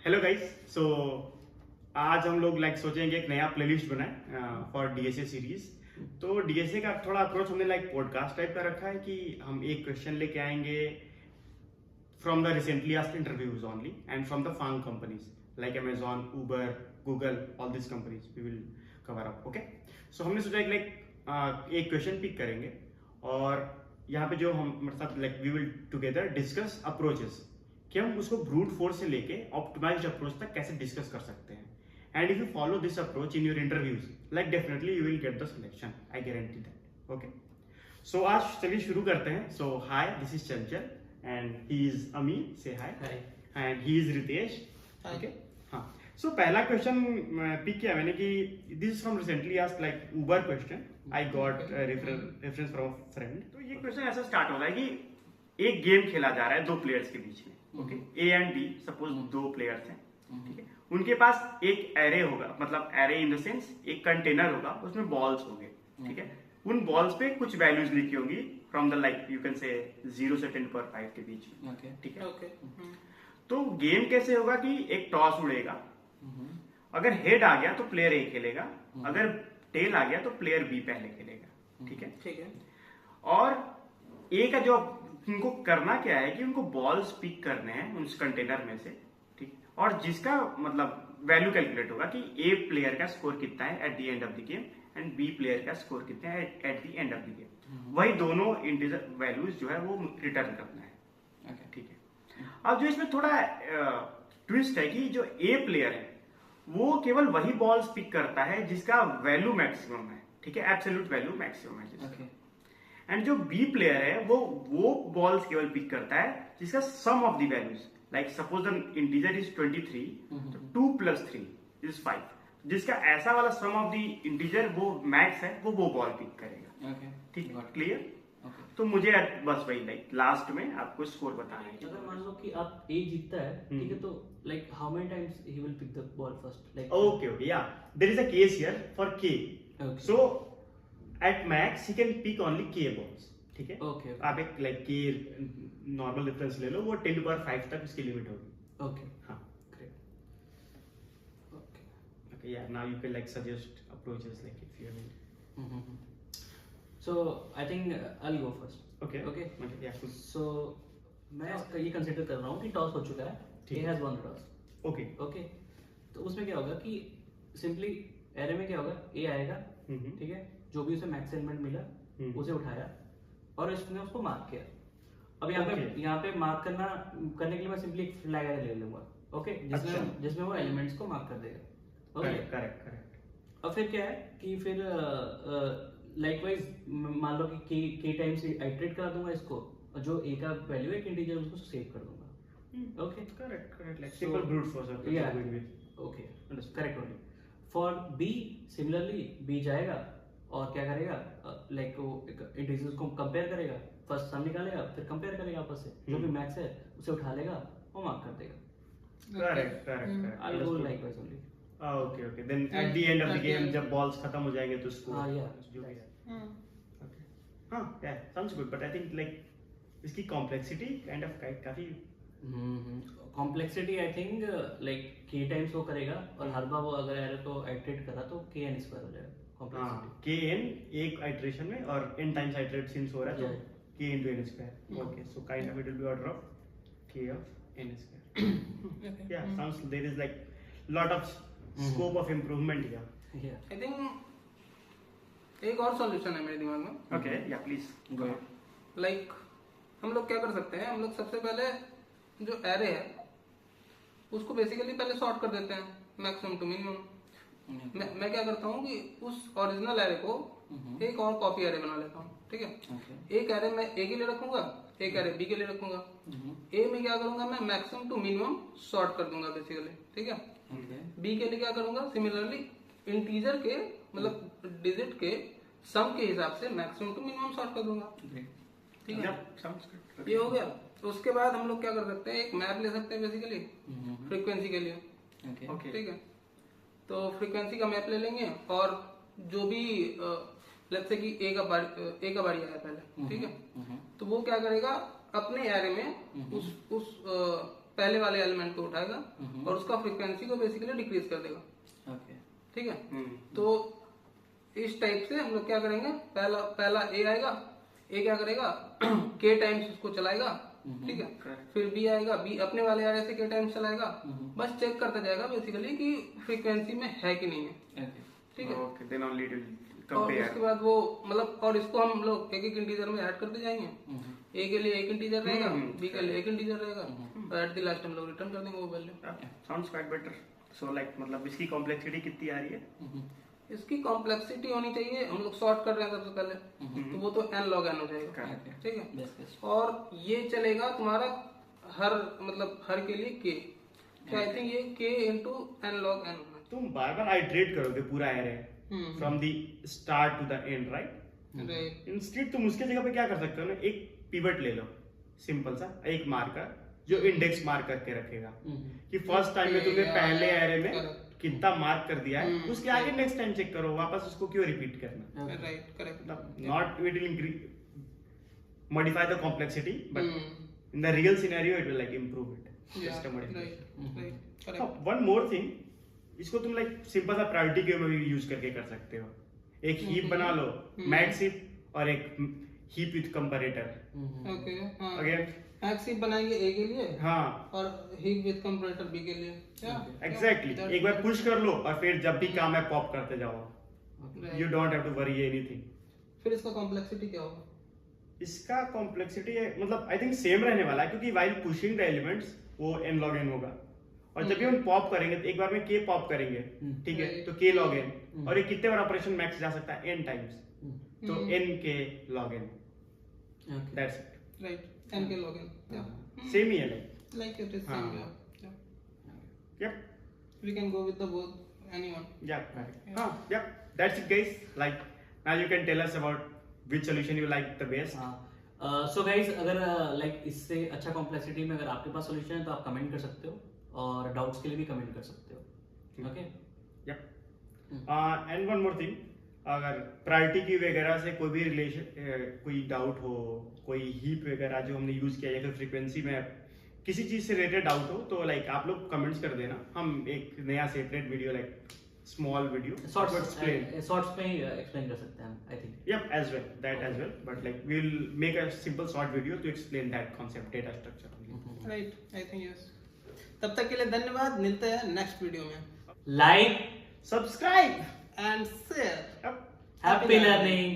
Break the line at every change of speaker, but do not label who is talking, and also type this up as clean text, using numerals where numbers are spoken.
Hello guys. सो आज हम लोग सोचेंगे एक नया प्लेलिस्ट बनाए फॉर डीएसए सीरीज। तो डीएसए का थोड़ा अप्रोच हमने पॉडकास्ट टाइप का रखा है कि हम एक क्वेश्चन लेके आएंगे from the recently asked interviews only and from the farm companies like Amazon, Uber, Google, all this companies we will cover up. Okay, so हमने सोचा कि एक क्वेश्चन पिक करेंगे और यहाँ पे जो हम हमारे साथ we will together discuss approaches कि हम उसको ब्रूट फोर्स से लेके ऑप्टिमाइज्ड अप्रोच तक कैसे डिस्कस कर सकते हैं। And if you follow this approach in your interviews definitely you will get the selection, I guarantee that. Okay, so आज चलिए शुरू करते हैं। So hi, this is Chanchal and he is Ami, say hi, and he is Ritesh. Okay, हाँ, so पहला question pick किया मैंने कि this is from recently asked Uber question, I got reference from friend. तो ये क्वेश्चन ऐसा स्टार्ट हो रहा है कि एक गेम खेला जा रहा है दो प्लेयर्स के बीच में। Okay, A and B, suppose दो प्लेयर्स हैं, ठीक है। उनके पास एक एरे होगा, मतलब एरे इन द सेंस एक कंटेनर होगा, उसमें बॉल्स होंगे, ठीक है। उन बॉल्स पे कुछ वैल्यूज लिखी होंगी from the you can say 0 से 10 पर 5 के बीच में, ठीक है। तो गेम कैसे होगा कि एक टॉस उड़ेगा, अगर हेड आ गया तो प्लेयर ए खेलेगा, अगर टेल आ गया तो प्लेयर बी पहले खेलेगा, ठीक है। और ए का जो उनको करना क्या है कि उनको बॉल्स पिक करने हैं उस कंटेनर में से, ठीक। और जिसका मतलब वैल्यू कैलकुलेट होगा कि ए प्लेयर का स्कोर कितना है at the end of the game and B player का स्कोर कितना है at the end of the game. वही दोनों इंटीजर वैल्यूज जो है वो रिटर्न करना है, ठीक है। अब जो इसमें थोड़ा ट्विस्ट है कि जो ए प्लेयर है वो केवल वही बॉल्स पिक करता है जिसका वैल्यू मैक्सिमम है, ठीक है, एब्सोल्यूट वैल्यू मैक्सिमम है जिसका। एंड जो बी प्लेयर है वो बॉल्स केवल पिक करता है जिसका sum of the values, like suppose the integer is 23, तो 2 + 3 इज 5, जिसका ऐसा वाला सम ऑफ द इंटीजर वो मैक्स है, वो बॉल पिक करेगा, ठीक है, क्लियर। तो मुझे बस वही लास्ट में आपको स्कोर बताना है।
अगर मान लो कि आप ए जीतता है, ठीक है, तो how many times he will pick the ball first,
okay, या there is a case here for K. So at max he can pick only K balls, ठीक है।
ओके,
आप एक के नॉर्मल रेफरेंस ले लो, वो 10⁵ तक इसकी लिमिट होगी।
ओके,
हाँ,
ग्रेट।
ओके, या now you can suggest approaches if you have.
So I think I'll go first.
Okay. Yeah.
So मैं ये कंसिडर कर रहा हूँ कि टॉस हो चुका है, A has won the toss. Okay. तो उसमें क्या होगा कि सिंपली एरे में क्या होगा, A आएगा, ठीक है, जो भी उसे मैक्स एलिमेंट मिला उसे उठाया और इसने उसको मार्क किया। अब यहाँ पे मार्क करने के लिए मैं सिंपली एक फ्लैग एरे ले लूंगा, ओके, जिसमें वो एलिमेंट्स को मार्क कर देगा। Okay, correct. और फिर क्या है कि फिर लाइकवाइज मान लो कि के टाइम्स आइटरेट करा दूंगा इसको, और जो ए का वैल्यू है एक इंटीजर उसको सेव कर दूंगा। Okay,
correct, like simple brute force.
Okay, correct only. For B similarly B जाएगा और क्या करेगा, वो इंटीजर्स को कंपेयर करेगा, फर्स्ट सम निकालेगा, फिर कंपेयर करेगा आपस से, जो भी मैक्स है उसे उठा लेगा और मार्क कर देगा।
Correct.
I will go likewise only.
Okay. Then at the end of the game, जब balls खत्म हो जाएंगे तो score जो भी है। Okay. हाँ, yeah, sounds good. But I think इसकी complexity काफी
कॉम्प्लेक्सिटी आई थिंक के टाइम्स वो करेगा और हर बार वो अगर एरर को आइटरेट करा तो kn स्क्वायर हो जाएगा कॉम्प्लेक्सिटी।
kn एक आइटरेशन में और n टाइम्स आइटरेट सिंस हो रहा है तो k into n square। Okay, so kind of it will be order of k of n square। Yeah, sounds there is lot of scope of improvement here।
Yeah,
I think एक और solution है मेरे दिमाग में।
Okay, yeah, please go ahead।
हम लोग क्या कर सकते हैं, हम लोग सबसे पहले जो एरे है उसको बेसिकली पहले सॉर्ट कर देते हैं मैक्सिमम टू मिनिमम। मैं क्या करता हूँ कि उस ओरिजिनल एरे को एक और कॉपी एरे बना लेता हूँ, ठीक है। एक एरे मैं ए के लिए रखूंगा, एक एरे बी के लिए रखूंगा। ए में क्या करूंगा, मैं मैक्सिमम टू मिनिमम सॉर्ट कर दूंगा बेसिकली, ठीक है। बी के लिए क्या करूंगा, सिमिलरली इंटीजर के मतलब डिजिट के सम के हिसाब से मैक्सिमम टू मिनिमम सॉर्ट कर दूंगा, ठीक है। ये हो गया। तो उसके बाद हम लोग क्या कर सकते हैं, एक मैप ले सकते हैं बेसिकली फ्रीक्वेंसी के लिए, ठीक है। तो फ्रीक्वेंसी का मैप ले लेंगे और जो भी लेट्स से कि ए का बारी आया पहले, ठीक है। तो वो क्या करेगा, अपने एरे में उस पहले वाले एलिमेंट को उठाएगा और उसका फ्रीक्वेंसी को बेसिकली डिक्रीज कर देगा।
ओके
ठीक है, तो इस टाइप से हम लोग क्या करेंगे, पहला ए आएगा, ए क्या करेगा के टाइम्स उसको चलाएगा, ठीक है, फिर बी आएगा, बी अपने वाले एरे से के टाइम्स चलाएगा, बस चेक करता जाएगा बेसिकली कि फ्रीक्वेंसी में है कि नहीं है, ठीक है।
ओके, देन ओनली टू
और
कंपेयर।
उसके बाद वो मतलब, और इसको हम लोग एक एक इंटीजर में ऐड करते जाएंगे, ए के लिए एक इंटीजर रहेगा, बी के लिए एक इंटीजर रहेगा, और एट द लास्ट हम लोग रिटर्न कर देंगे वो value.
Sounds quite better. So like मतलब इसकी कॉम्प्लेक्सिटी कितनी आ रही है?
इसकी कॉम्प्लेक्सिटी होनी चाहिए, हम लोग सॉर्ट कर रहे हैं सबसे पहले, तो वो तो n log n हो जाएगा, ठीक है। और ये चलेगा तुम्हारा हर के लिए k, तो आई थिंक ये k into n log n होना
तुम बार बार आइटरेट करोगे पूरा array from the start to the end, right?
चाहिए।
इंस्टेड तुम उसके जगह पे क्या कर सकते हो ना, एक पिवट ले लो, सिंपल सा एक मार्कर जो इंडेक्स मार्क करके रखेगा कि फर्स्ट टाइम में तुमने पहले एरे में कितना मार्क कर दिया है, उसके आगे नेक्स्ट टाइम चेक करो, वापस उसको क्यों रिपीट करना?
Right, correct.
Not it will modify the complexity, but in the real scenario it will like improve it. Just a modification.
Right, correct.
One more thing, इसको तुम लाइक सिंपल सा priority queue में भी use करके कर सकते हो। एक हीप बना लो, मैक्स हीप और एक हीप विद कंपैरेटर।
ओके, हाँ,
अगेन
मैक्स हीप बनाएंगे ए के लिए,
हाँ,
और हीप विद कंपैरेटर बी के लिए।
एग्जैक्टली। एक बार पुश कर लो और फिर जब भी काम है पॉप करते जाओ, you don't have to worry anything.
फिर इसका कॉम्प्लेक्सिटी क्या होगा?
इसका कॉम्प्लेक्सिटी मतलब आई थिंक सेम रहने वाला है, क्योंकि वाइल पुशिंग द एलिमेंट्स वो n log n होगा, और जब भी हम पॉप करेंगे तो एक बार में k पॉप करेंगे, ठीक है, तो k log n, और ये कितने बार ऑपरेशन मैक्स जा सकता है? n टाइम्स, तो n k log n, that's it.
Right, n के log n,
सेम ही है
like it is same,
yep,
we can go with the both anyone.
yep, that's it guys. Like now you can tell us about which solution you like the best.
So guys, अगर like इससे अच्छा complexity में अगर आपके पास solution है तो आप comment कर सकते हो, और डाउट्स के लिए भी कमेंट कर सकते हो। Okay,
and one more thing, अगर प्रायोरिटी की वगैरह से कोई भी रिलेशन कोई डाउट हो, कोई हीप वगैरह जो हमने यूज किया या फिर फ्रीक्वेंसी में किसी चीज से रिलेटेड डाउट हो, तो लाइक आप लोग कमेंट्स कर देना, हम एक नया separate video like small video shorts में
एक्सप्लेन कर सकते हैं, I think.
Yep, as well, but like we'll make a simple short video to explain that concept, data structure.
Right, I think yes. तब तक के लिए धन्यवाद, मिलते हैं नेक्स्ट वीडियो में।
Like,
Subscribe
and share.
Yep.
Happy learning.